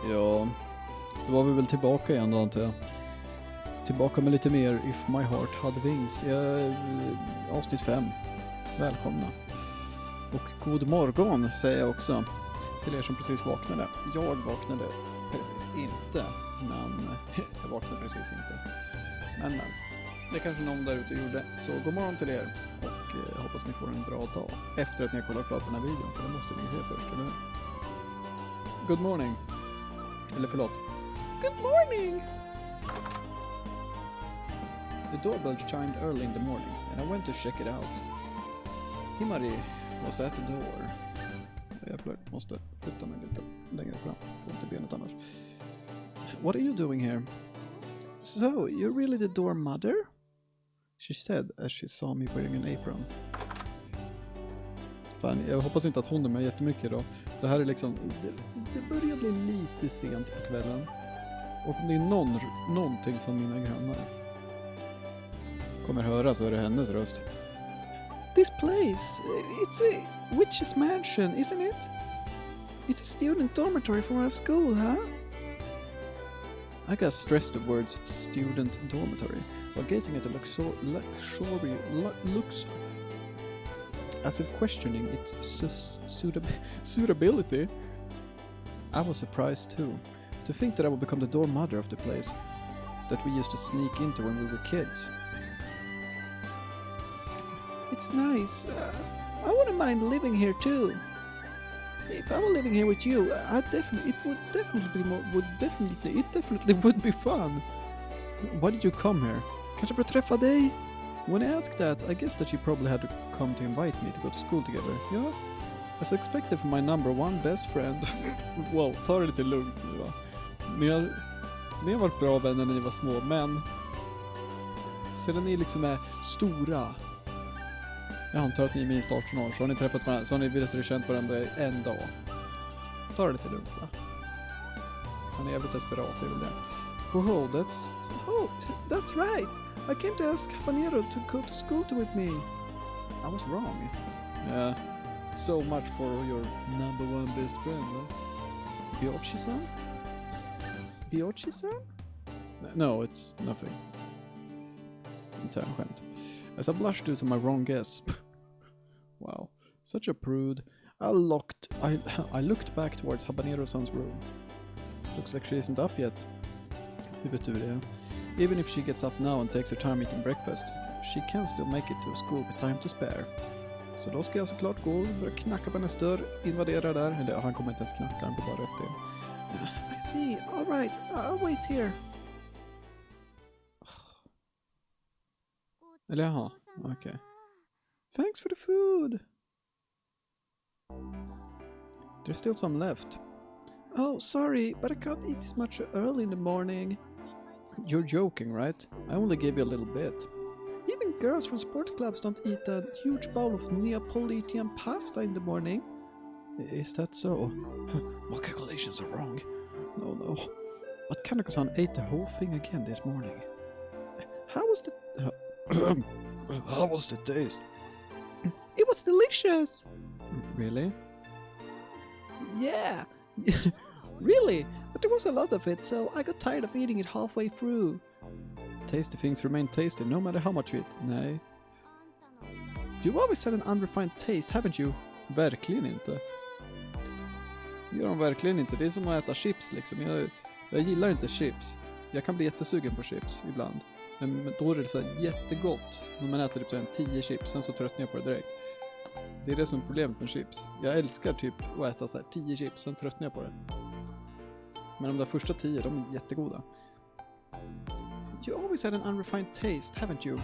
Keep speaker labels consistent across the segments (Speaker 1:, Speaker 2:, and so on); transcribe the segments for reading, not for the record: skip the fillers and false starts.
Speaker 1: Ja, då var vi väl tillbaka igen då, antar jag. Tillbaka med lite mer If My Heart Had Wings. Avsnitt 5. Välkomna. Och god morgon säger jag också till er som precis vaknade. Jag vaknade precis inte, men jag vaknade precis inte. Men det kanske någon där ute gjorde. Så god morgon till er och hoppas ni får en bra dag efter att ni har kollat klart på den här videon, för det måste ni se först, eller hur? Good morning. Eller förlåt. Good morning! The doorbell chimed early in the morning and I went to check it out. Himari was at the door. Jag måste flytta mig lite längre fram. Får inte benet annars. What are you doing here? So, you're really the door mother? She said as she saw me wearing an apron. Fan, jag hoppas inte att hon är med jättemycket idag. Det här är liksom... Det börjar bli lite sent på kvällen. Och om det är någonting som mina grannar kommer höra, så är det hennes röst. This place, it's a witch's mansion, isn't it? It's a student dormitory for our school, huh? I got stressed the words student dormitory while gazing at the looks as if questioning its suitability. I was surprised too, to think that I would become the door mother of the place that we used to sneak into when we were kids. It's nice. I wouldn't mind living here too. If I were living here with you, it definitely would be fun. Why did you come here? Kanske för att träffa dig? When I asked that, I guess that she probably had to come to invite me to go to school together. Yeah, as expected from my number one best friend. Wow, ta det lite lugnt nu, va? Ni har varit bra vänner när ni var små, men sedan ni liksom är stora, jag antar att ni är minst 18 år, så har ni träffat varandra, så har ni velat känt varandra en dag. Ta det lite lugnt, va? Han är jävligt desperat, det är väl det. Oh, that's right. I came to ask Habanero to go to school with me. I was wrong. Yeah, so much for your number one best friend, huh? Biochi-san? Biochi-san? No, it's nothing. Intern skämt. As I blushed due to my wrong guess. Wow, such a prude. I looked back towards Habanero-san's room. Looks like she isn't up yet. Hur vet du det? Even if she gets up now and takes her time eating breakfast, she can still make it to school with time to spare. Så då ska jag såklart gå och börja knacka på hennes dörr, invadera där. Eller han kommer inte ens knacka, han går bara rätt in. I see, all right, I'll wait here. Eller jaha, okej. Okay. Thanks for the food. There's still some left. Oh, sorry, but I can't eat this much early in the morning. You're joking, right? I only gave you a little bit. Even girls from sports clubs don't eat a huge bowl of Neapolitan pasta in the morning. Is that so? My calculations are wrong. No. But Kanako-san ate the whole thing again this morning. How was the taste? It was delicious! Really? Yeah! Really? But there was a lot of it, so I got tired of eating it halfway through. Tasty things remain tasty no matter how much you eat. Nej. You've always had an unrefined taste, haven't you? Verkligen inte. Gör de verkligen inte. Det är som att äta chips liksom. Jag gillar inte chips. Jag kan bli jättesugen på chips ibland. Men då är det så här jättegott när man äter typ så här 10 chips, sen så tröttnar jag på det direkt. Det är det som är problemet med chips. Jag älskar typ att äta så här 10 chips, sen tröttnar jag på det. Men de där första 10, de är jättegoda. You always had an unrefined taste, haven't you?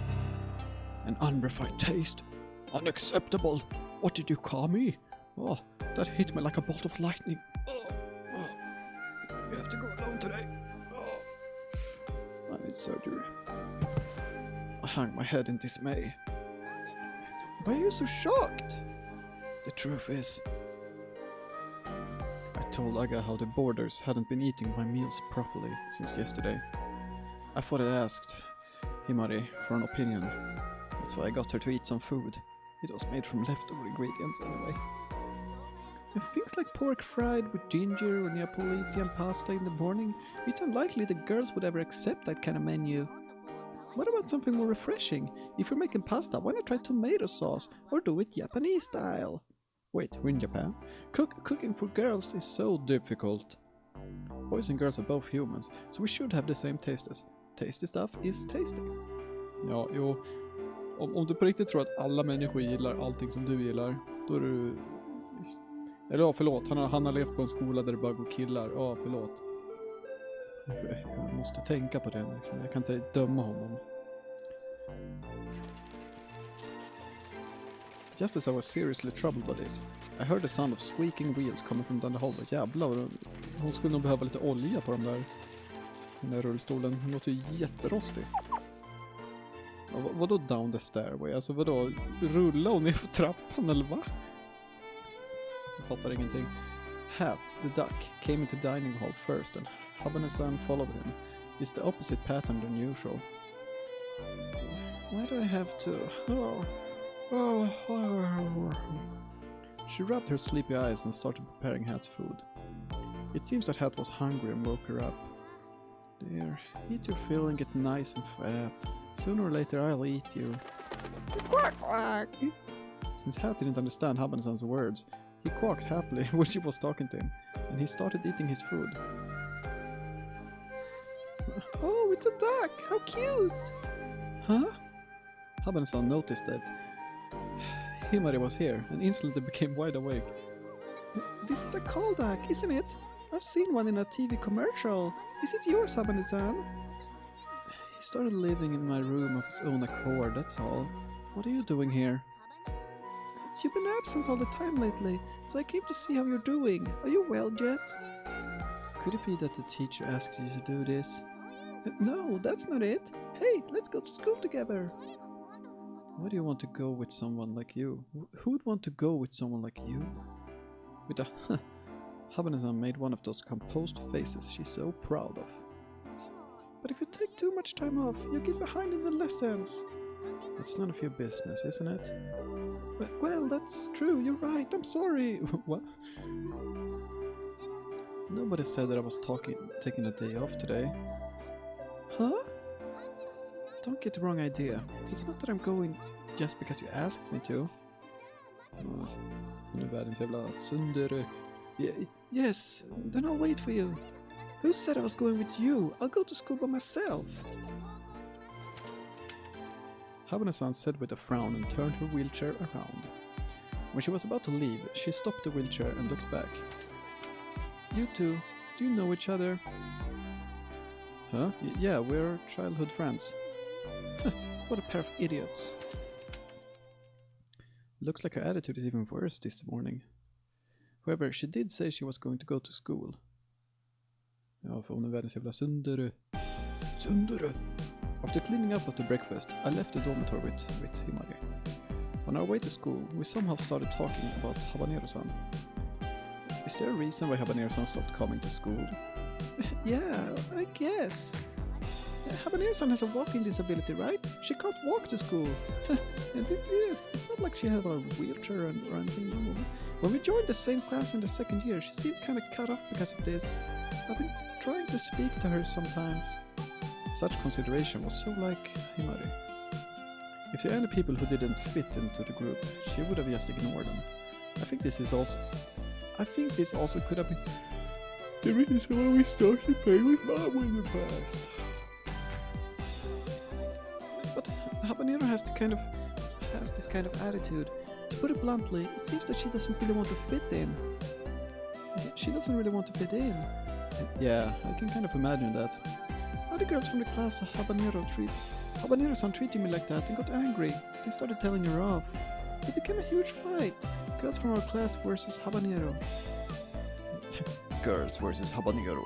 Speaker 1: An unrefined taste? Unacceptable! What did you call me? Oh, that hit me like a bolt of lightning. We have to go alone today. I need surgery. I hung my head in dismay. Why are you so shocked? The truth is, I told Aga how the boarders hadn't been eating my meals properly since yesterday. I thought I asked Himari for an opinion. That's why I got her to eat some food. It was made from leftover ingredients anyway. And things like pork fried with ginger or Neapolitan pasta in the morning, it's unlikely the girls would ever accept that kind of menu. What about something more refreshing? If you're making pasta, why not try tomato sauce or do it Japanese style? Wait, we're in Japan? Cooking for girls is so difficult. Boys and girls are both humans, so we should have the same tastes. Tasty stuff is tasty. Ja, jo. Om du på riktigt tror att alla människor gillar allting som du gillar, då är du... Eller ja, förlåt. Han har levt på en skola där det bara går killar. Ja, förlåt. Jag måste tänka på det liksom. Jag kan inte döma honom. Just as I was seriously troubled by this, I heard the sound of squeaking wheels coming from down the hallway. Jävlar, hon skulle nog behöva lite olja på den där rullstolen. Den låter ju jätterostig. Vadå down the stairway? Alltså vadå? Rulla hon ner för trappan eller va? Jag fattar ingenting. Hat, the duck, came into dining hall first and Habanezan followed him. It's the opposite pattern than usual. Why do I have to... Oh. She rubbed her sleepy eyes and started preparing Hat's food. It seems that Hat was hungry and woke her up. Dear, eat your fill and get nice and fat. Sooner or later I'll eat you. Quack quack! Since Hat didn't understand Habanezan's words, he quacked happily when she was talking to him, and he started eating his food. Oh, it's a duck! How cute! Huh? Habanezan noticed that Himari was here, and instantly became wide awake. This is a call duck, isn't it? I've seen one in a TV commercial. Is it yours, Habanezan? He started living in my room of his own accord, that's all. What are you doing here? You've been absent all the time lately, so I came to see how you're doing. Are you well yet? Could it be that the teacher asked you to do this? No, that's not it. Hey, let's go to school together. Why do you want to go with someone like you? Who would want to go with someone like you? With a Habanezan made one of those composed faces she's so proud of. But if you take too much time off, you get behind in the lessons. It's none of your business, isn't it? Well, that's true, you're right, I'm sorry. What? Nobody said that I was taking a day off today. Huh? Don't get the wrong idea. It's not that I'm going just because you asked me to. Hon är världens jävla sundere. Yes, then I'll wait for you. Who said I was going with you? I'll go to school by myself. Habanezan said with a frown and turned her wheelchair around. When she was about to leave, she stopped the wheelchair and looked back. You two, do you know each other? Huh? Yeah, we're childhood friends. What a pair of idiots. Looks like her attitude is even worse this morning. However, she did say she was going to go to school. Ja, för hon är världens jävla sundere. Sundere! After cleaning up after breakfast, I left the dormitory with Himari. On our way to school, we somehow started talking about Habanero-san. Is there a reason why Habanero-san stopped coming to school? Yeah, I guess. Habanero-san has a walking disability, right? She can't walk to school. It's not like she had a wheelchair or anything. When we joined the same class in the second year, she seemed kind of cut off because of this. I've been trying to speak to her sometimes. Such consideration was so like Himari. If there are any people who didn't fit into the group, she would have just ignored them. I think this also could have been the reason why we started playing with Mom in the past. But Habanero has this kind of attitude. To put it bluntly, it seems that she doesn't really want to fit in. Yeah, I can kind of imagine that. Other girls from the class saw Habanero-san treating me like that and got angry. They started telling her off. It became a huge fight. Girls from our class versus Habanero. Girls versus Habanero.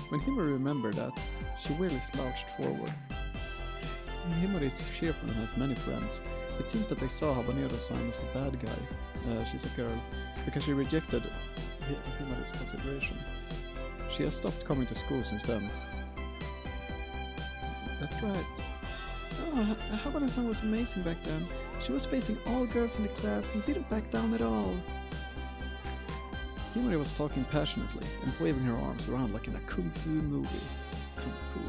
Speaker 1: When Himari remembered that, she really slouched forward. Himari is cheerful and has many friends. It seems that they saw Habanero-san as a bad guy. She's a girl, because she rejected Himari's consideration. She has stopped coming to school since then. That's right. Oh, Habanero-san was amazing back then. She was facing all girls in the class and didn't back down at all. Himari was talking passionately and waving her arms around like in a kung fu movie. Kung fu?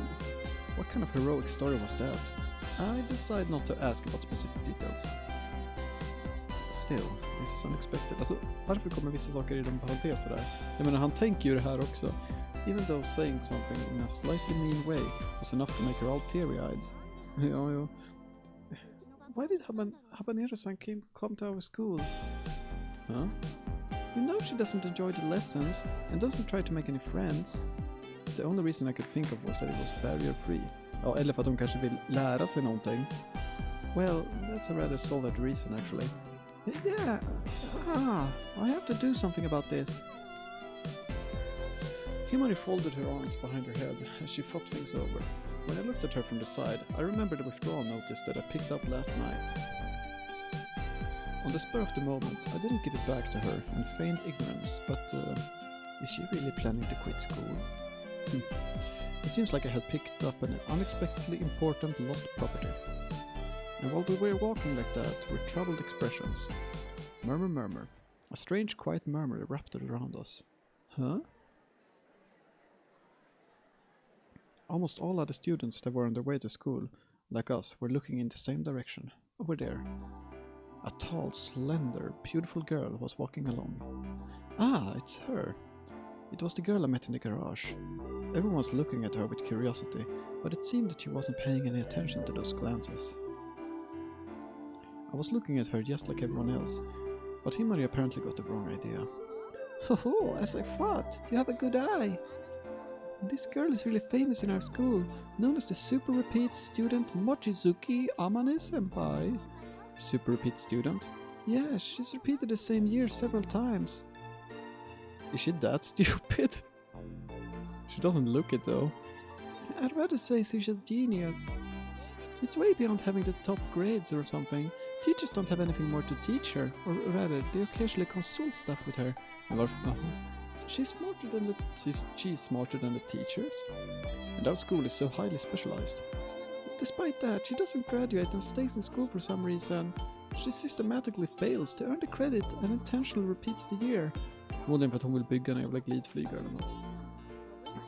Speaker 1: What kind of heroic story was that? I decided not to ask about specific details. Still, this is unexpected. Alltså, varför kommer vissa saker i de parenteser där? Jag menar, han tänker ju det här också. Even though saying something in a slightly mean way was enough to make her all teary-eyed. Ja. Why did Habanero-san come to our school? Huh? You know she doesn't enjoy the lessons and doesn't try to make any friends. The only reason I could think of was that it was barrier-free. Ja, eller för att hon kanske vill lära sig någonting. Well, that's a rather solid reason actually. Yeah, I have to do something about this. Himari folded her arms behind her head as she thought things over. When I looked at her from the side, I remembered the withdrawal notice that I picked up last night. On the spur of the moment, I didn't give it back to her and feigned ignorance, but is she really planning to quit school? It seems like I had picked up an unexpectedly important lost property. And while we were walking like that, with troubled expressions, murmur, a strange quiet murmur erupted around us. Huh? Almost all other students that were on their way to school, like us, were looking in the same direction. Over there. A tall, slender, beautiful girl was walking along. Ah, it's her. It was the girl I met in the garage. Everyone was looking at her with curiosity, but it seemed that she wasn't paying any attention to those glances. I was looking at her just like everyone else, but Himari apparently got the wrong idea. Ho, as I thought, you have a good eye. This girl is really famous in our school, known as the super repeat student Mochizuki Amane-senpai. Super repeat student? Yeah, she's repeated the same year several times. Is she that stupid? She doesn't look it though. I'd rather say she's a genius. It's way beyond having the top grades or something. Teachers don't have anything more to teach her, or rather, they occasionally consult stuff with her. She's smarter than the teachers, and our school is so highly specialized. Despite that, she doesn't graduate and stays in school for some reason. She systematically fails to earn the credit and intentionally repeats the year. Förmodligen för att hon vill bygga en jävla glidflygare eller något.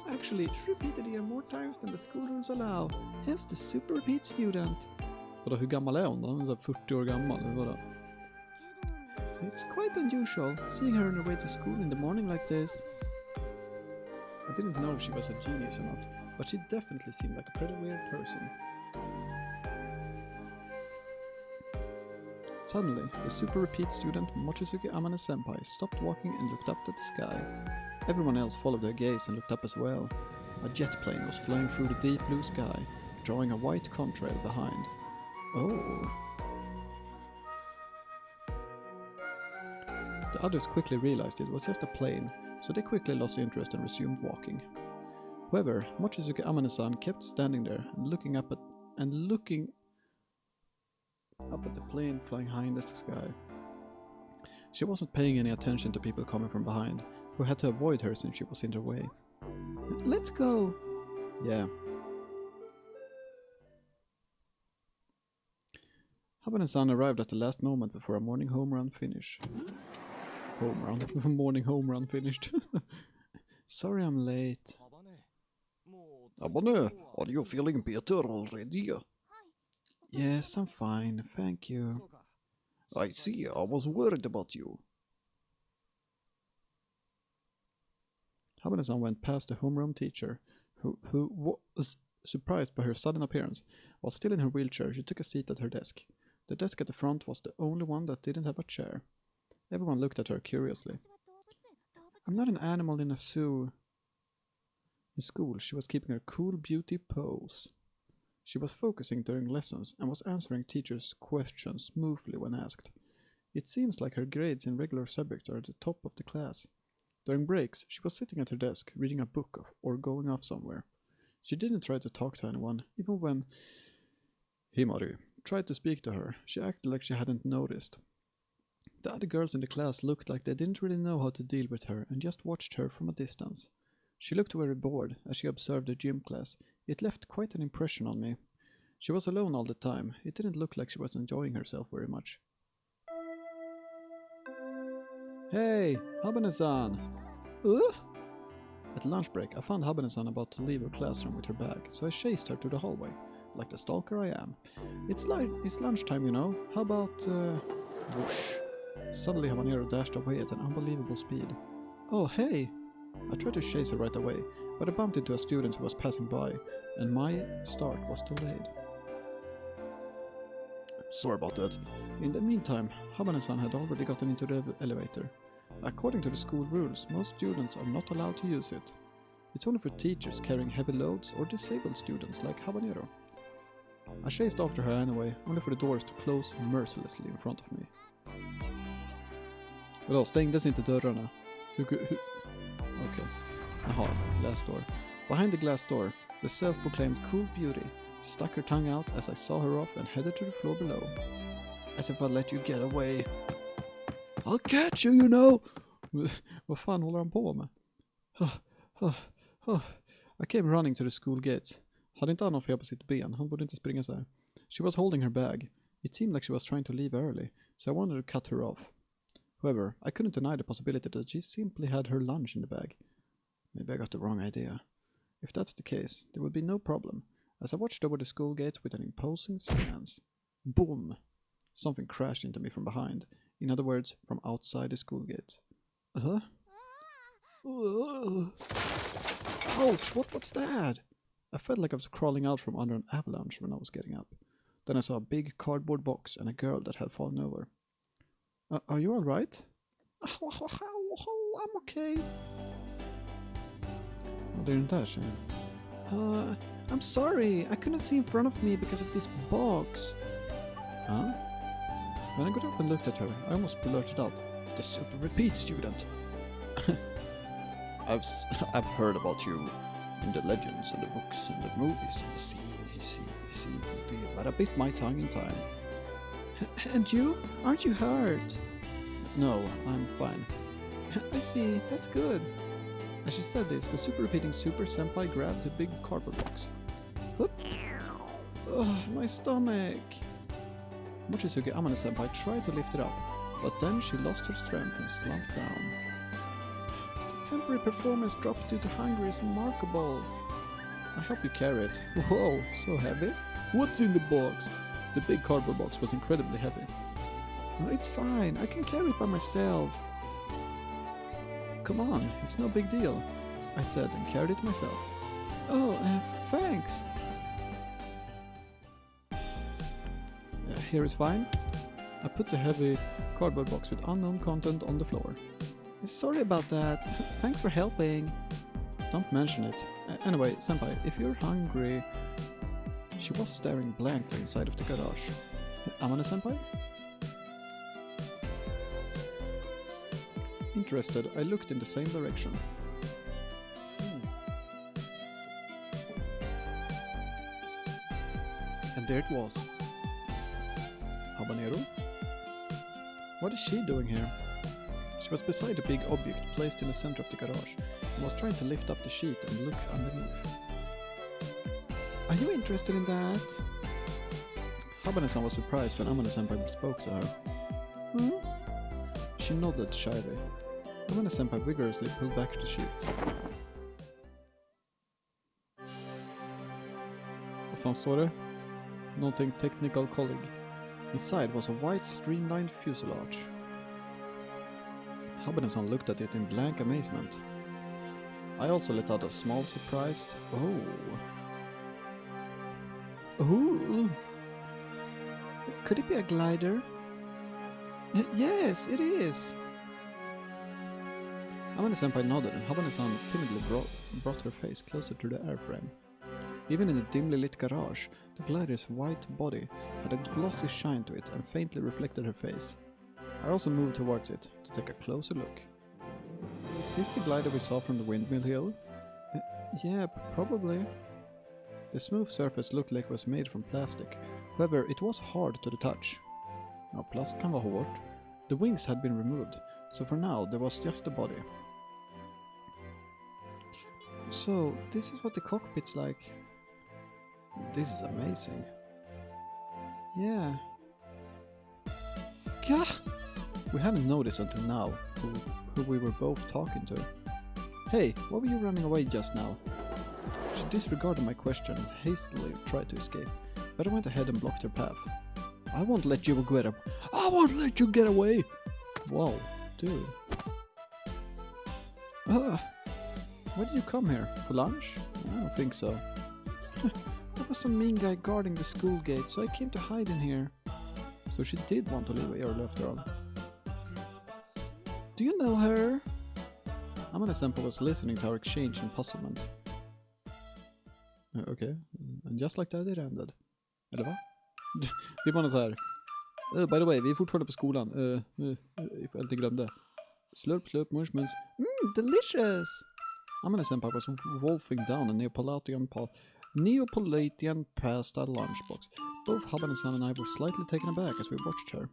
Speaker 1: Actually, she repeated the year more times than the school rules allow. Hence the super repeat student. Vadå, hur gammal är hon då? Hon är 40 år gammal, eller vadå? It's quite unusual, seeing her on her way to school in the morning like this. I didn't know if she was a genius or not, but she definitely seemed like a pretty weird person. Suddenly, the super repeat student Mochizuki Amane-senpai stopped walking and looked up at the sky. Everyone else followed her gaze and looked up as well. A jet plane was flying through the deep blue sky, drawing a white contrail behind. Oh. The others quickly realized it was just a plane, so they quickly lost interest and resumed walking. However, Mochizuki Amane-san kept standing there and looking up at the plane flying high in the sky. She wasn't paying any attention to people coming from behind, who had to avoid her since she was in their way. Let's go! Yeah. Habane-san arrived at the last moment before a morning home run finish. Morning home run finished. Sorry I'm late.
Speaker 2: Abone, are you feeling better already?
Speaker 1: Yes, I'm fine, thank you.
Speaker 2: I see, I was worried about you.
Speaker 1: Habane-san went past the homeroom teacher, who was surprised by her sudden appearance. While still in her wheelchair, she took a seat at her desk. The desk at the front was the only one that didn't have a chair. Everyone looked at her curiously. I'm not an animal in a zoo. In school, she was keeping her cool beauty pose. She was focusing during lessons and was answering teachers' questions smoothly when asked. It seems like her grades in regular subjects are at the top of the class. During breaks, she was sitting at her desk, reading a book or going off somewhere. She didn't try to talk to anyone, even when Himari tried to speak to her. She acted like she hadn't noticed. The other girls in the class looked like they didn't really know how to deal with her and just watched her from a distance. She looked very bored as she observed the gym class. It left quite an impression on me. She was alone all the time. It didn't look like she was enjoying herself very much. Hey, Habane-san! At lunch break, I found Habane-san about to leave her classroom with her bag, so I chased her to the hallway, like the stalker I am. It's lunchtime, you know. How about, whoosh. Suddenly Habanero dashed away at an unbelievable speed. Oh, hey! I tried to chase her right away, but I bumped into a student who was passing by, and my start was delayed.
Speaker 2: Sorry about that.
Speaker 1: In the meantime, Habane-san had already gotten into the elevator. According to the school rules, most students are not allowed to use it. It's only for teachers carrying heavy loads or disabled students like Habanero. I chased after her anyway, only for the doors to close mercilessly in front of me. Vadå, stängdes inte dörrarna? Okej. Jaha, glass door. Behind the glass door, the self-proclaimed cool beauty stuck her tongue out as I saw her off and headed to the floor below. As if I'd let you get away. I'll catch you, you know! Vad fan håller han på med? I came running to the school gates. Hade inte han något fel på sitt ben? Han borde inte springa så här. She was holding her bag. It seemed like she was trying to leave early, so I wanted to cut her off. However, I couldn't deny the possibility that she simply had her lunch in the bag. Maybe I got the wrong idea. If that's the case, there would be no problem, as I watched over the school gates with an imposing stance. Boom! Something crashed into me from behind. In other words, from outside the school gates. Ouch, what's that? I felt like I was crawling out from under an avalanche when I was getting up. Then I saw a big cardboard box and a girl that had fallen over. Are you alright? I'm okay. Det är den där tjejen. I'm sorry, I couldn't see in front of me because of this box. Huh? When I got up and looked at her, I almost blurted out,
Speaker 2: The super repeat student. I've heard about you in the legends and the books and the movies and the scene,
Speaker 1: but I bit my tongue in time. And you? Aren't you hurt? No, I'm fine. I see, that's good. As she said this, the super repeating super senpai grabbed the big cardboard box. Whoop. My stomach. Mochizuki Amane senpai tried to lift it up, but then she lost her strength and slumped down. The temporary performance dropped due to hunger is remarkable. I help you carry it. Whoa, so heavy? What's in the box? The big cardboard box was incredibly heavy. No, it's fine, I can carry it by myself. Come on, it's no big deal, I said and carried it myself. Oh, thanks. Here is fine. I put the heavy cardboard box with unknown content on the floor. Sorry about that. Thanks for helping. Don't mention it. Anyway, senpai, if you're hungry... She was staring blankly inside of the garage. Amane senpai? Interested, I looked in the same direction. And there it was. Habanero? What is she doing here? She was beside a big object placed in the center of the garage and was trying to lift up the sheet and look underneath. Are you interested in that? Habane-san was surprised when Amane-senpai spoke to her. She nodded shyly. Amane-senpai vigorously pulled back the sheet. Vad fan står det? Någonting technical colleague. Inside was a white streamlined fuselage. Habane-san looked at it in blank amazement. I also let out a small surprised Ooh. Could it be a glider? Yes, it is. Amane-senpai nodded and Habane-san timidly brought her face closer to the airframe. Even in the dimly lit garage, the glider's white body had a glossy shine to it and faintly reflected her face. I also moved towards it to take a closer look. Is this the glider we saw from the windmill hill? Yeah, probably. The smooth surface looked like it was made from plastic. However, it was hard to the touch. Ja, plast kan vara hårt. The wings had been removed, so for now there was just the body. So, this is what the cockpit's like. This is amazing. Yeah. Gah! We hadn't noticed until now who we were both talking to. Hey, why were you running away just now? She disregarded my question and hastily tried to escape, but I went ahead and blocked her path. I won't let you get away! Whoa, dude. Why did you come here? For lunch? I don't think so. There was some mean guy guarding the school gate, so I came to hide in here. So she did want to leave early after all. Do you know her? Amane-senpai was listening to our exchange in puzzlement. Okay, and just like that it ended. Eller va? Det är bara så här. By the way, vi är fortfarande på skolan. Ifall jag inte glömde. Slurp, slurp, munch, munch. Delicious! Amane-senpai was wolfing down a Neapolitan pasta lunchbox. Both Habane-san and I were slightly taken aback as we watched her.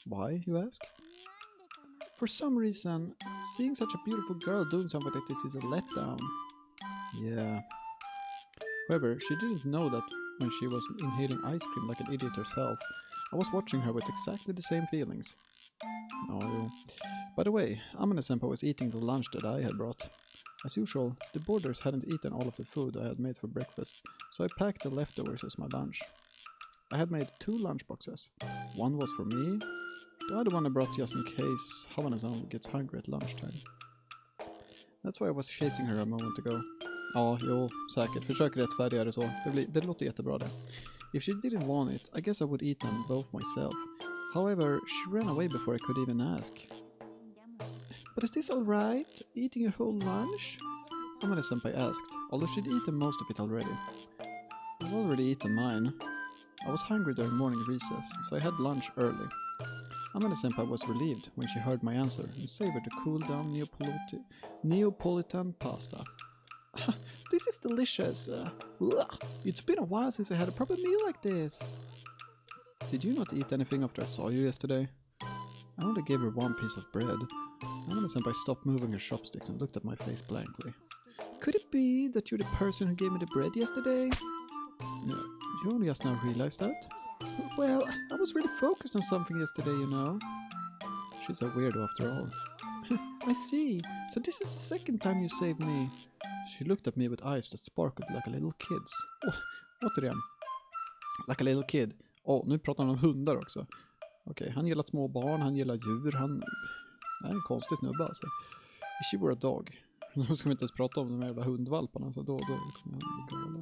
Speaker 1: Why, you ask? For some reason, seeing such a beautiful girl doing something like this is a letdown. Yeah. However, she didn't know that when she was inhaling ice cream like an idiot herself, I was watching her with exactly the same feelings. Oh. By the way, Amane-senpai was eating the lunch that I had brought. As usual, the boarders hadn't eaten all of the food I had made for breakfast, so I packed the leftovers as my lunch. I had made 2 lunch boxes. One was for me, the other one I brought just in case Havana-san gets hungry at lunchtime. That's why I was chasing her a moment ago. Ja, jo, säkert. Försök rättfärdiga det så. Det låter jättebra det. If she didn't want it, I guess I would eat them both myself. However, she ran away before I could even ask. But is this alright? Eating your whole lunch? Amane-senpai asked, although she'd eaten most of it already. I've already eaten mine. I was hungry during morning recess, so I had lunch early. Amane-senpai was relieved when she heard my answer and savored the cool-down Neapolitan pasta. This is delicious. It's been a while since I had a proper meal like this. Did you not eat anything after I saw you yesterday? I only gave her one piece of bread. Amane-senpai stopped moving her chopsticks and looked at my face blankly. Could it be that you're the person who gave me the bread yesterday? No, you only just now realized that? Well, I was really focused on something yesterday, you know. She's a weirdo after all. I see. So this is the second time you saved me. She looked at me with eyes that sparkled like a little kid's. Återigen. Like a little kid. Nu pratar han om hundar också. Okej, han gillar små barn, han gillar djur, han är en konstig snubbe alltså. If she were a dog. Då ska vi inte ens prata om de här jävla hundvalparna, så då kommer jag bli galen.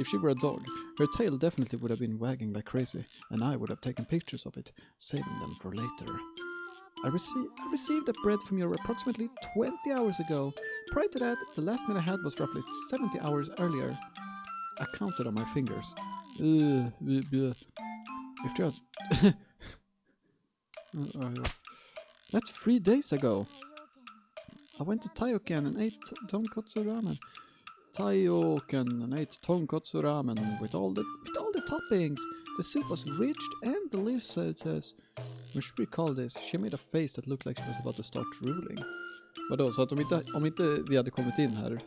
Speaker 1: If she were a dog, her tail definitely would have been wagging like crazy, and I would have taken pictures of it, saving them for later. I received that bread from you approximately 20 hours ago. Prior to that, the last meal I had was roughly 70 hours earlier. I counted on my fingers. If just... That's 3 days ago. I went to Taioken and ate tonkotsu ramen. With all the toppings. The soup was rich and delicious. When she recalled this, she made a face that looked like she was about to start drooling. Vadå, så att om inte vi hade kommit in här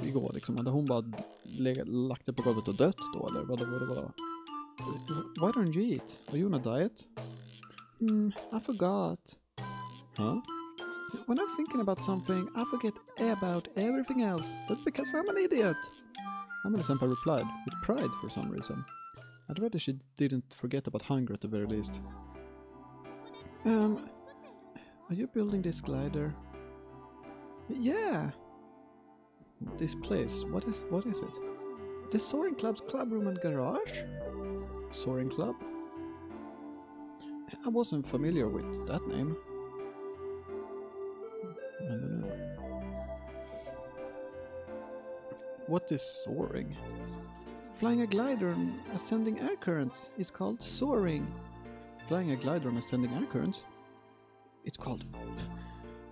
Speaker 1: igår liksom, hade hon bara lagt det på golvet och dött då, eller vad? Why don't you eat? Are you on a diet? I forgot. Huh? When I'm thinking about something, I forget about everything else. That's because I'm an idiot. Amane-senpai replied, with pride for some reason. I'd rather she didn't forget about hunger at the very least. Are you building this glider? Yeah. This place, what is it? The Soaring Club's clubroom and garage? Soaring Club? I wasn't familiar with that name. I don't know. What is soaring? Flying a glider on ascending air currents is called soaring. Flying a glider on ascending air currents? It's called...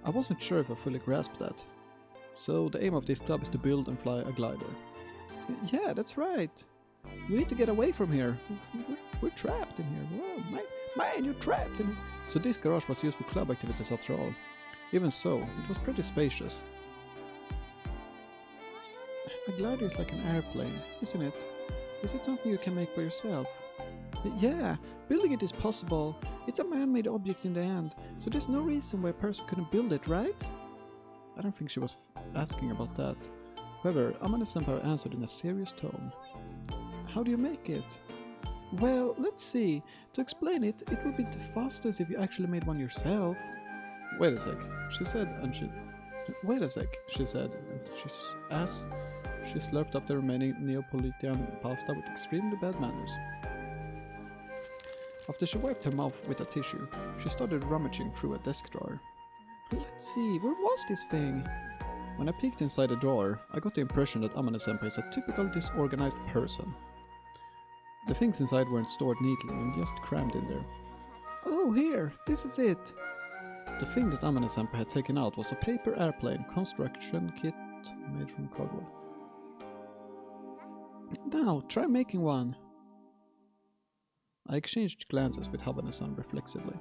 Speaker 1: I wasn't sure if I fully grasped that. So the aim of this club is to build and fly a glider. Yeah, that's right. We need to get away from here. We're trapped in here. Whoa, man, you're trapped in here. So this garage was used for club activities after all. Even so, it was pretty spacious. A glider is like an airplane, isn't it? Is it something you can make by yourself? Yeah, Building it is possible. It's a man-made object in the end, so there's no reason why a person couldn't build it, right? I don't think she was asking about that. However, Amane-senpai answered in a serious tone. How do you make it? Well, let's see. To explain it, it would be the fastest if you actually made one yourself. Wait a sec, she said, and she... Wait a sec, she said, and she slurped up the remaining Neapolitan pasta with extremely bad manners. After she wiped her mouth with a tissue, she started rummaging through a desk drawer. Let's see, where was this thing? When I peeked inside the drawer, I got the impression that Amane-senpai is a typical disorganized person. The things inside weren't stored neatly and just crammed in there. Oh, here! This is it! The thing that Amane-senpai had taken out was a paper airplane construction kit made from cardboard. Now, try making one! I exchanged glances with Habane-san reflexively.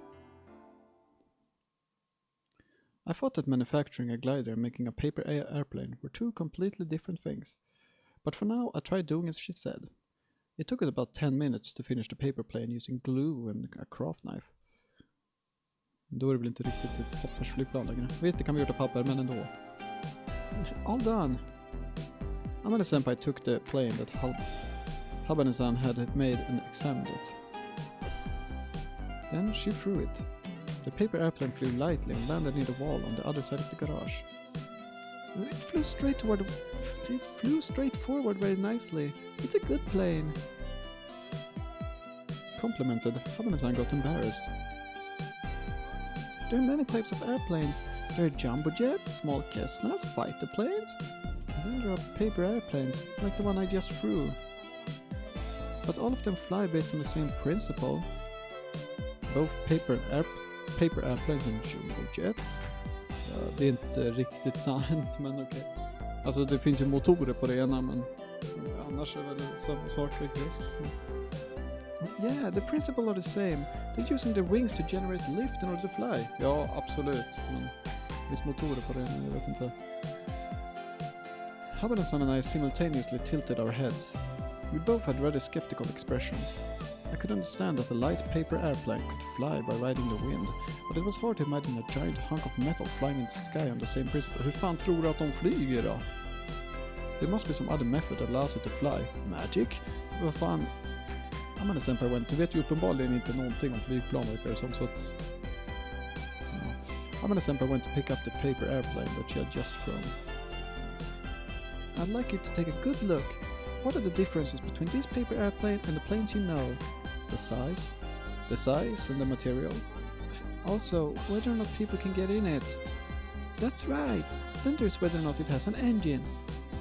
Speaker 1: I thought that manufacturing a glider and making a paper airplane were two completely different things. But for now, I tried doing as she said. It took us about 10 minutes to finish the paper plane using glue and a craft knife. Då är det väl inte riktigt ett pappersflygplan längre. Visst, det kan vi göra papper, men ändå. All done. Amane-senpai took the plane that Habane-san had made and examined it. Then she threw it. The paper airplane flew lightly and landed near the wall on the other side of the garage. It flew straight forward very nicely. It's a good plane. Complimented, Habane-san got embarrassed. There are many types of airplanes. There are jumbo jets, small Cessnas, fighter planes. And then there are paper airplanes, like the one I just threw. But all of them fly based on the same principle. Both paper airplanes and jumbo jets. Ja, det är inte riktigt sant, men okej. Alltså det finns ju motorer på det ena, men annars är det väl samma sak, I guess. Yeah, the principle are the same. They're using their wings to generate lift in order to fly. Ja, absolut. Men det finns motorer på det, jag vet inte. Habane-san and I simultaneously tilted our heads. We both had rather skeptical expressions. I could understand that a light paper airplane could fly by riding the wind, but it was hard to imagine a giant hunk of metal flying in the sky on the same principle. Hur fan tror du att de flyger då? There must be some other method that allows it to fly. Magic? Vad fan? Amane-senpai went. Du vet ju uppenbarligen inte någonting om flygplan verkar det som, så att... Amane-senpai went to pick up the paper airplane that she had just thrown. I'd like you to take a good look. What are the differences between this paper airplane and the planes you know? The size and the material. Also, whether or not people can get in it. That's right. Then there's whether or not it has an engine.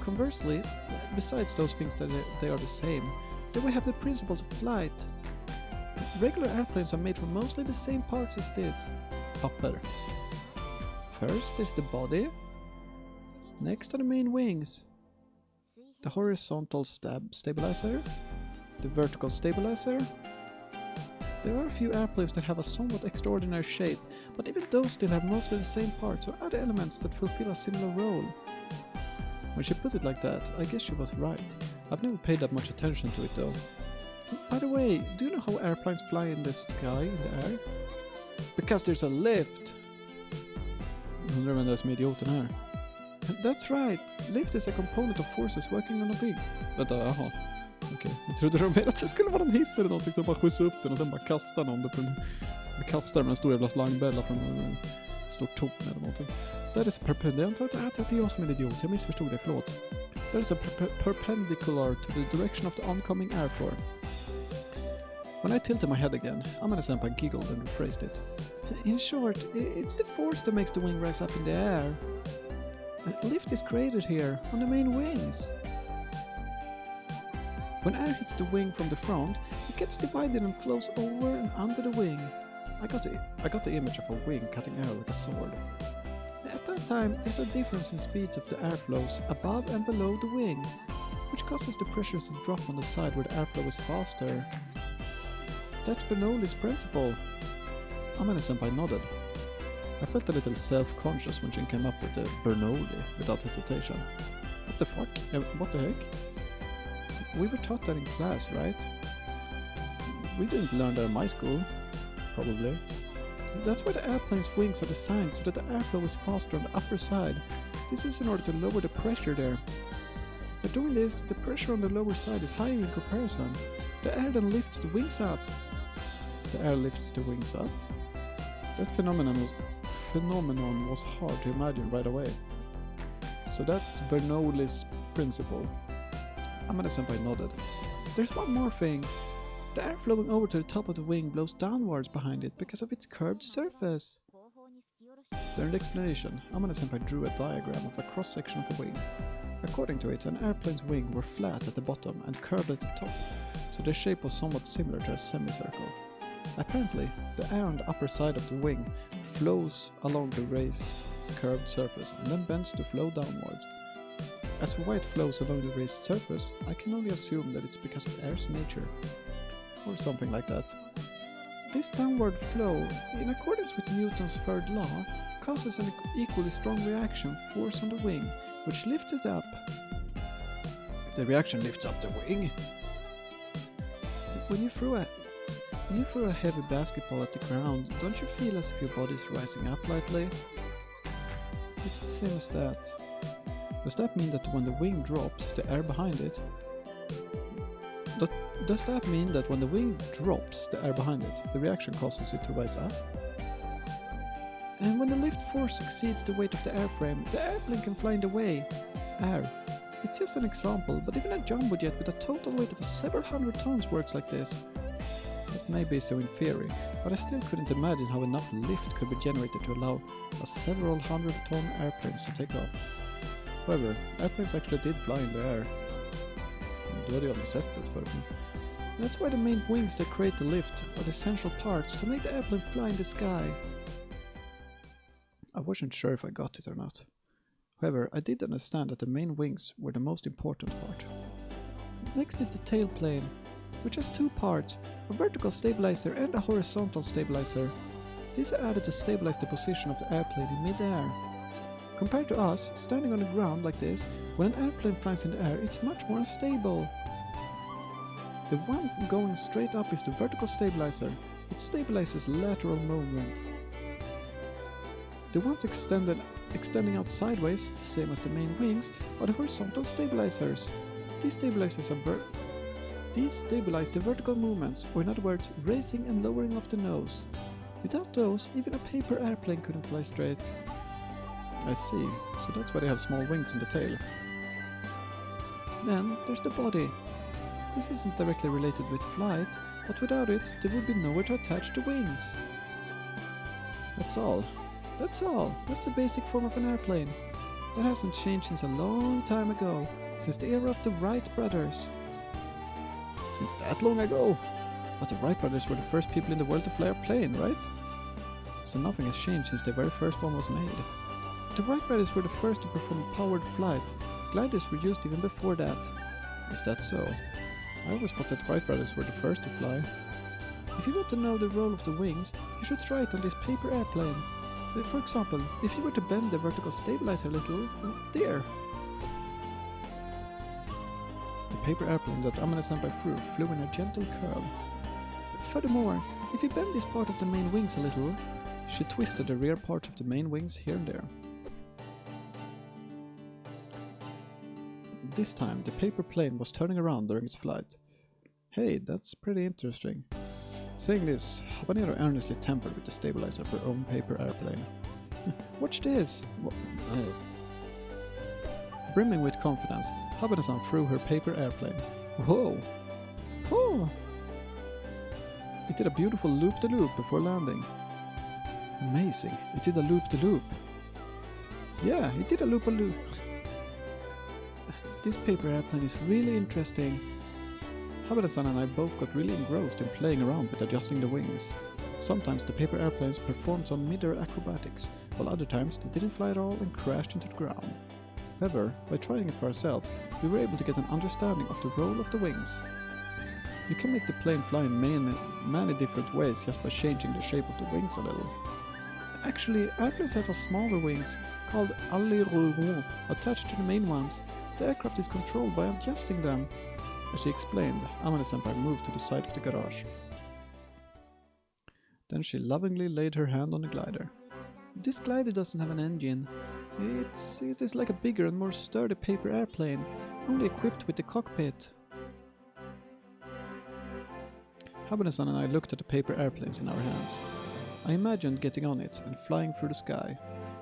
Speaker 1: Conversely, besides those things that they are the same, then we have the principles of flight. Regular airplanes are made from mostly the same parts as this. Papper. First there's the body. Next are the main wings. The horizontal stabilizer. The vertical stabilizer. There are a few airplanes that have a somewhat extraordinary shape, but even those still have mostly the same parts or other elements that fulfill a similar role. When she put it like that, I guess she was right. I've never paid that much attention to it though. By the way, do you know how airplanes fly in the sky, in the air? Because there's a lift! Undrar vem det är som är idioten här. That's right! Lift is a component of forces working on a wing. Vänta, jaha. Okej, jag trodde de menade att det skulle vara en hiss eller någonting som bara skjutsar upp den och sen bara kastar någon. Det kastar med en stor jävla slangbälla från en stor topp eller någonting. That is perpendicular. Det är jag som är en idiot, jag missförstod det, förlåt. That is a perpendicular to the direction of the oncoming airflow. When I tilted my head again, Amane-senpai giggled and rephrased it. In short, it's the force that makes the wing rise up in the air. Lift is created here, on the main wings. When air hits the wing from the front, it gets divided and flows over and under the wing. I got the image of a wing cutting air like a sword. At that time, there's a difference in speeds of the airflows above and below the wing, which causes the pressure to drop on the side where the airflow is faster. That's Bernoulli's principle. Amane-senpai nodded. I felt a little self-conscious when she came up with the Bernoulli without hesitation. What the fuck? What the heck? We were taught that in class, right? We didn't learn that in my school. Probably. That's why the airplane's wings are designed so that the airflow is faster on the upper side. This is in order to lower the pressure there. By doing this, the pressure on the lower side is higher in comparison. The air then lifts the wings up. The air lifts the wings up. That phenomenon was hard to imagine right away. So that's Bernoulli's principle. Amane-senpai nodded. There's one more thing. The air flowing over to the top of the wing blows downwards behind it because of its curved surface. During the explanation, Amane-senpai drew a diagram of a cross-section of a wing. According to it, an airplane's wing were flat at the bottom and curved at the top, so their shape was somewhat similar to a semicircle. Apparently, the air on the upper side of the wing flows along the raised, curved surface and then bends to flow downwards. As for why it flows along the raised surface, I can only assume that it's because of air's nature. Or something like that. This downward flow, in accordance with Newton's third law, causes an equally strong reaction force on the wing, which lifts it up. The reaction lifts up the wing. When you throw a heavy basketball at the ground, don't you feel as if your body is rising up lightly? It's the same as that. Does that mean that when the wing drops, the air behind it? Does that mean that when the wing drops the air behind it, the reaction causes it to rise up? And when the lift force exceeds the weight of the airframe, the airplane can fly in the way. Air. It's just an example, but even a jumbo jet with a total weight of several hundred tons works like this. It may be so in theory, but I still couldn't imagine how enough lift could be generated to allow a several hundred-ton airplanes to take off. However, airplanes actually did fly in the air. Då hade jag aldrig sett det förut. That's why the main wings that create the lift are the essential parts to make the airplane fly in the sky. I wasn't sure if I got it or not. However, I did understand that the main wings were the most important part. Next is the tail plane, which has two parts, a vertical stabilizer and a horizontal stabilizer. These are added to stabilize the position of the airplane in mid-air. Compared to us, standing on the ground like this, when an airplane flies in the air, it's much more unstable. The one going straight up is the vertical stabilizer. It stabilizes lateral movement. The ones extending out sideways, the same as the main wings, are the horizontal stabilizers. These stabilize the vertical movements, or in other words, raising and lowering of the nose. Without those, even a paper airplane couldn't fly straight. I see, so that's why they have small wings on the tail. Then there's the body. This isn't directly related with flight, but without it, there would be nowhere to attach the wings. That's all. That's the basic form of an airplane. That hasn't changed since a long time ago, since the era of the Wright brothers. Since that long ago? But the Wright brothers were the first people in the world to fly a plane, right? So nothing has changed since the very first one was made. The Wright brothers were the first to perform powered flight. Gliders were used even before that. Is that so? I always thought that the Wright brothers were the first to fly. If you want to know the role of the wings, you should try it on this paper airplane. For example, if you were to bend the vertical stabilizer a little, there. The paper airplane that Amane-senpai flew in a gentle curve. Furthermore, if you bend this part of the main wings a little, she twisted the rear part of the main wings here and there. This time, the paper plane was turning around during its flight. Hey, that's pretty interesting. Saying this, Habanero earnestly tampered with the stabilizer of her own paper airplane. Watch this! Brimming with confidence, Habanero threw her paper airplane. Whoa! Oh! It did a beautiful loop-de-loop before landing. Amazing, it did a loop-de-loop. Yeah, it did a loop-a-loop. This paper airplane is really interesting. Habada-san and I both got really engrossed in playing around with adjusting the wings. Sometimes the paper airplanes performed some mid-air acrobatics, while other times they didn't fly at all and crashed into the ground. However, by trying it for ourselves, we were able to get an understanding of the role of the wings. You can make the plane fly in many different ways just by changing the shape of the wings a little. Actually, airplanes have a smaller wings, called ailerons, attached to the main ones. The aircraft is controlled by adjusting them. As she explained, Amane-senpai moved to the side of the garage. Then she lovingly laid her hand on the glider. This glider doesn't have an engine. It is like a bigger and more sturdy paper airplane, only equipped with the cockpit. Habenesan and I looked at the paper airplanes in our hands. I imagined getting on it and flying through the sky.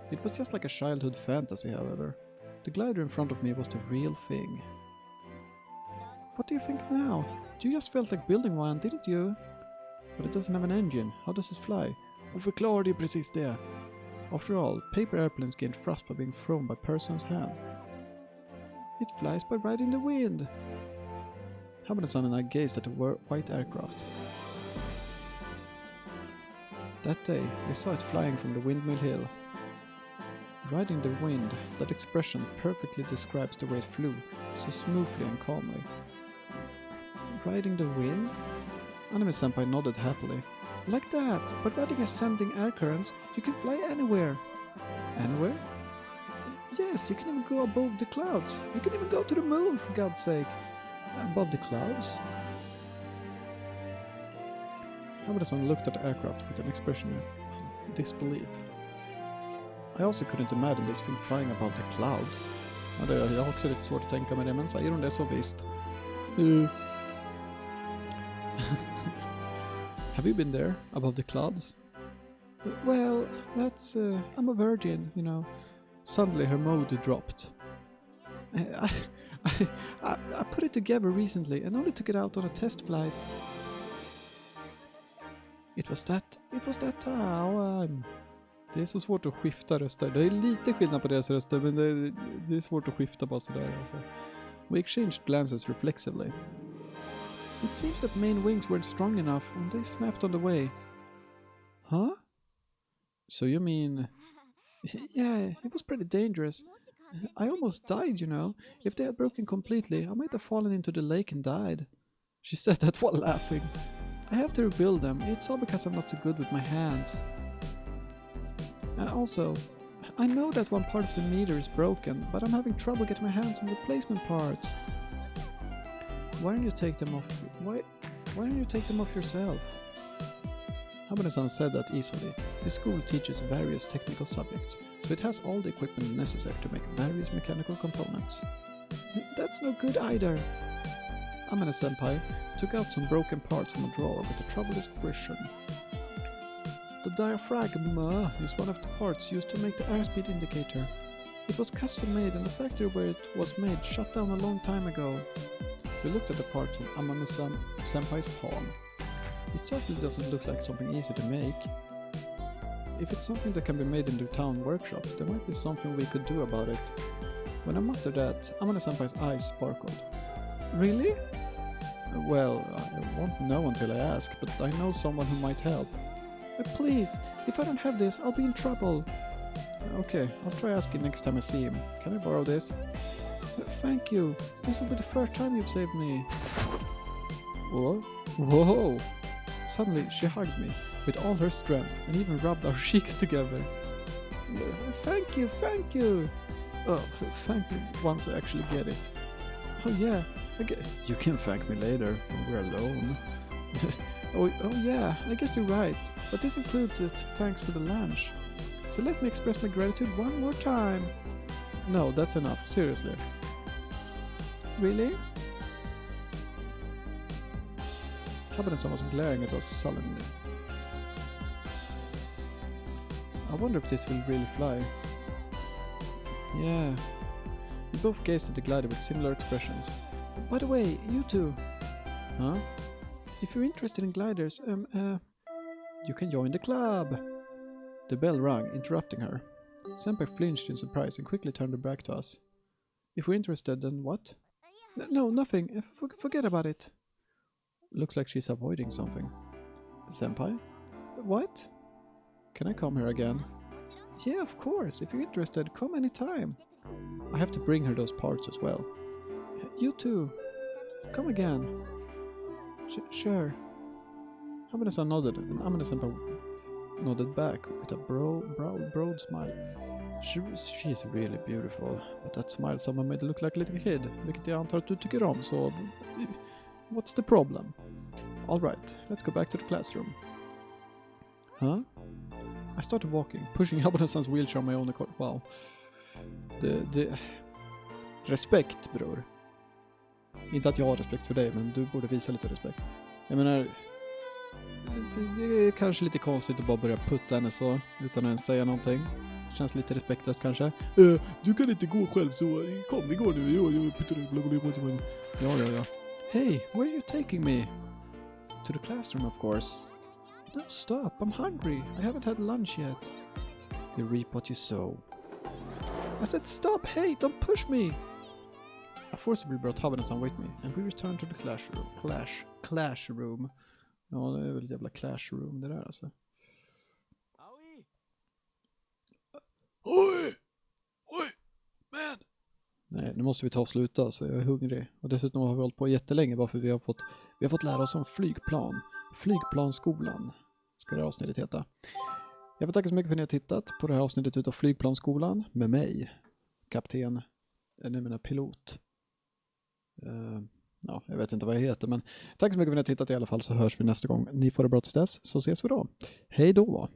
Speaker 1: It was just like a childhood fantasy, however. The glider in front of me was the real thing. What do you think now? You just felt like building one, didn't you? But it doesn't have an engine. How does it fly? Och förklarade ju precis det. After all, paper airplanes gain thrust by being thrown by person's hand. It flies by riding the wind. Habenesan and I gazed at the white aircraft. That day, we saw it flying from the windmill hill. Riding the wind, that expression perfectly describes the way it flew, so smoothly and calmly. Riding the wind? Anime-senpai nodded happily. Like that, but riding ascending air currents, you can fly anywhere. Anywhere? Yes, you can even go above the clouds. You can even go to the moon, for God's sake. Above the clouds? Habenesan looked at the aircraft with an expression of disbelief. I also couldn't imagine this thing flying above the clouds. Ja, jag har också lite svårt att tänka mig det, men säger hon det så visst. Have you been there, above the clouds? Well, that's... I'm a virgin, you know. Suddenly her mode dropped. I put it together recently and only took it out on a test flight. It was that time. Det är så svårt att skifta röster. Det är lite skillnad på deras röster, men det är svårt att skifta bara sådär. Alltså. We exchanged glances reflexively. It seems that main wings weren't strong enough and they snapped on the way. Huh? So you mean... Yeah, it was pretty dangerous. I almost died, you know. If they had broken completely, I might have fallen into the lake and died. She said that while laughing. I have to rebuild them. It's all because I'm not so good with my hands. Also, I know that one part of the meter is broken, but I'm having trouble getting my hands on replacement parts. Why don't you take them off? Why don't you take them off yourself? Habenesan said that easily. This school teaches various technical subjects, so it has all the equipment necessary to make various mechanical components. That's no good either. Amane-senpai took out some broken parts from a drawer with a troubled expression. The diaphragm is one of the parts used to make the airspeed indicator. It was custom made and the factory where it was made shut down a long time ago. We looked at the parts in Amane-senpai's palm. It certainly doesn't look like something easy to make. If it's something that can be made in the town workshop, there might be something we could do about it. When I muttered that, Amane-senpai's eyes sparkled. Really? Well, I won't know until I ask, but I know someone who might help. Please, if I don't have this, I'll be in trouble. Okay, I'll try asking next time I see him. Can I borrow this? Thank you. This will be the first time you've saved me. Whoa. Whoa! Suddenly, she hugged me with all her strength and even rubbed our cheeks together. Thank you, thank you! Oh, thank you once I actually get it. Oh yeah, you can thank me later when we're alone. Oh yeah, I guess you're right. But this includes it, thanks for the lunch. So let me express my gratitude one more time. No, that's enough, seriously. Really? Habenesan was glaring at us sullenly. I wonder if this will really fly. Yeah. We both gazed at the glider with similar expressions. By the way, you two. Huh? If you're interested in gliders, you can join the club. The bell rang, interrupting her. Senpai flinched in surprise and quickly turned her back to us. If we're interested, then what? No, nothing. Forget about it. Looks like she's avoiding something. Senpai? What? Can I come here again? Yeah, of course. If you're interested, come anytime. I have to bring her those parts as well. You too. Come again. Sure. Habenesan nodded, and Amane-senpai nodded back with a broad smile. She is really beautiful, but that smile someone made look like a little kid, vilket jag antar att du tycker om, så what's the problem? Alright, let's go back to the classroom. Huh? I started walking, pushing Abonessans wheelchair on my own accord. Wow. Respekt, bror. Inte att jag har respekt för dig, men du borde visa lite respekt. Jag menar, det är kanske lite konstigt att bara börja putta henne så, utan att ens säga någonting. Det känns lite respektlöst kanske. Du kan inte gå själv, så kom, vi går nu. Jag puttar dig. Ja. Hey, where are you taking me? To the classroom, of course. No, stop, I'm hungry. I haven't had lunch yet. You reap what you sow. I said stop, hey, don't push me. I forcibly brought Habenesson with me, and we returned to the classroom. Ja, det är väl ett jävla classroom det där alltså. Oj, man! Nej, nu måste vi ta och sluta, så jag är hungrig. Och dessutom har vi hållit på jättelänge, varför vi har fått lära oss om flygplan. Flygplansskolan ska det här avsnittet heta. Jag vill tacka så mycket för att ni har tittat på det här avsnittet utav Flygplansskolan med mig, pilot. Ja, jag vet inte vad jag heter, men tack så mycket för att ni har tittat i alla fall, så hörs vi nästa gång. Ni får det bra tills dess, så ses vi då. Hej då!